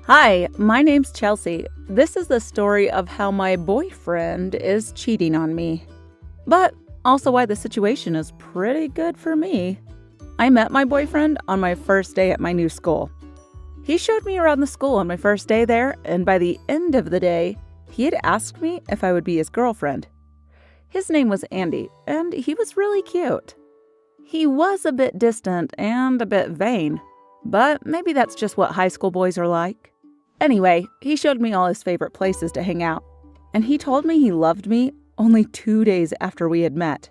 Hi, my name's Chelsea. This is the story of how my boyfriend is cheating on me, but also why the situation is pretty good for me. I met my boyfriend on my first day at my new school. He showed me around the school on my first day there, and by the end of the day, he had asked me if I would be his girlfriend. His name was Andy, and he was really cute. He was a bit distant and a bit vain, but maybe that's just what high school boys are like. Anyway, he showed me all his favorite places to hang out, and he told me he loved me only 2 days after we had met.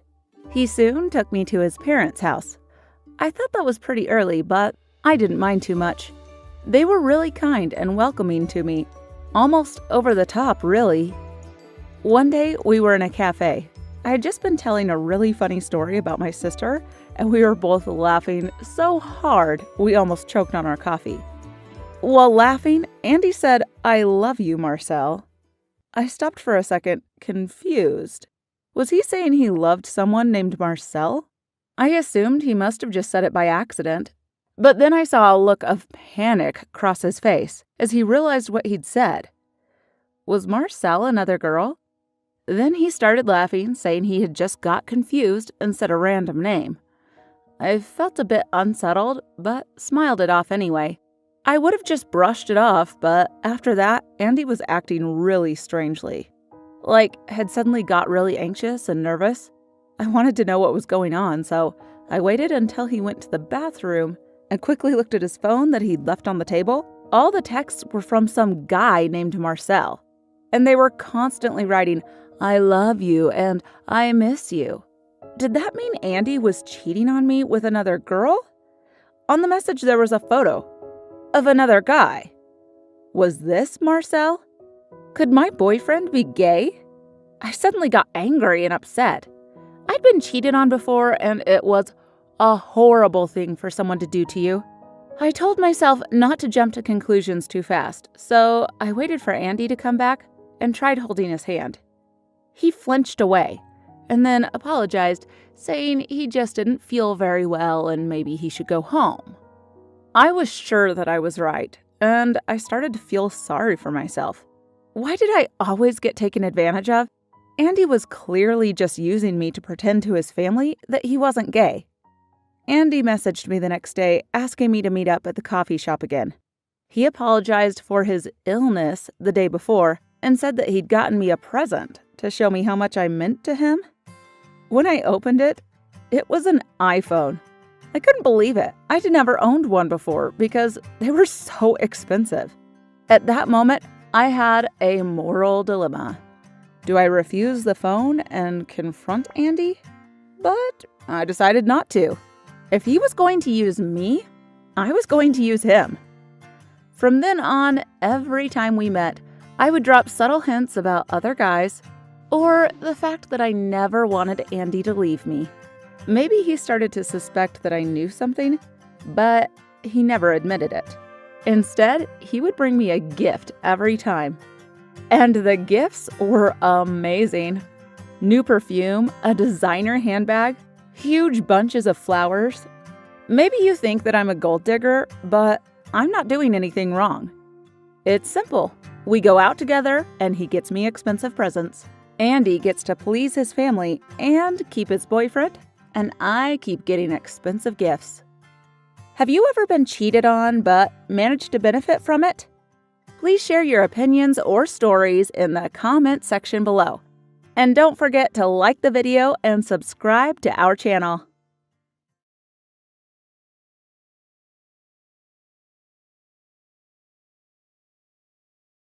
He soon took me to his parents' house. I thought that was pretty early, but I didn't mind too much. They were really kind and welcoming to me, almost over the top, really. One day, we were in a cafe. I had just been telling a really funny story about my sister, and we were both laughing so hard we almost choked on our coffee. While laughing, Andy said, "I love you, Marcel." I stopped for a second, confused. Was he saying he loved someone named Marcel? I assumed he must have just said it by accident. But then I saw a look of panic cross his face as he realized what he'd said. Was Marcel another girl? Then he started laughing, saying he had just got confused and said a random name. I felt a bit unsettled, but smiled it off anyway. I would have just brushed it off, but after that, Andy was acting really strangely. Like, had suddenly got really anxious and nervous. I wanted to know what was going on, so I waited until he went to the bathroom and quickly looked at his phone that he'd left on the table. All the texts were from some guy named Marcel, and they were constantly writing, "I love you" and "I miss you." Did that mean Andy was cheating on me with another girl? On the message there was a photo of another guy. Was this Marcel? Could my boyfriend be gay? I suddenly got angry and upset. I'd been cheated on before, and it was a horrible thing for someone to do to you. I told myself not to jump to conclusions too fast, so I waited for Andy to come back and tried holding his hand. He flinched away and then apologized, saying he just didn't feel very well and maybe he should go home. I was sure that I was right, and I started to feel sorry for myself. Why did I always get taken advantage of? Andy was clearly just using me to pretend to his family that he wasn't gay. Andy messaged me the next day asking me to meet up at the coffee shop again. He apologized for his illness the day before and said that he'd gotten me a present to show me how much I meant to him. When I opened it, it was an iPhone. I couldn't believe it. I'd never owned one before because they were so expensive. At that moment, I had a moral dilemma. Do I refuse the phone and confront Andy? But I decided not to. If he was going to use me, I was going to use him. From then on, every time we met, I would drop subtle hints about other guys or the fact that I never wanted Andy to leave me. Maybe he started to suspect that I knew something, but he never admitted it. Instead, he would bring me a gift every time. And the gifts were amazing. New perfume, a designer handbag, huge bunches of flowers. Maybe you think that I'm a gold digger, but I'm not doing anything wrong. It's simple. We go out together, and he gets me expensive presents. Andy gets to please his family and keep his boyfriend, and I keep getting expensive gifts. Have you ever been cheated on but managed to benefit from it? Please share your opinions or stories in the comment section below. And don't forget to like the video and subscribe to our channel.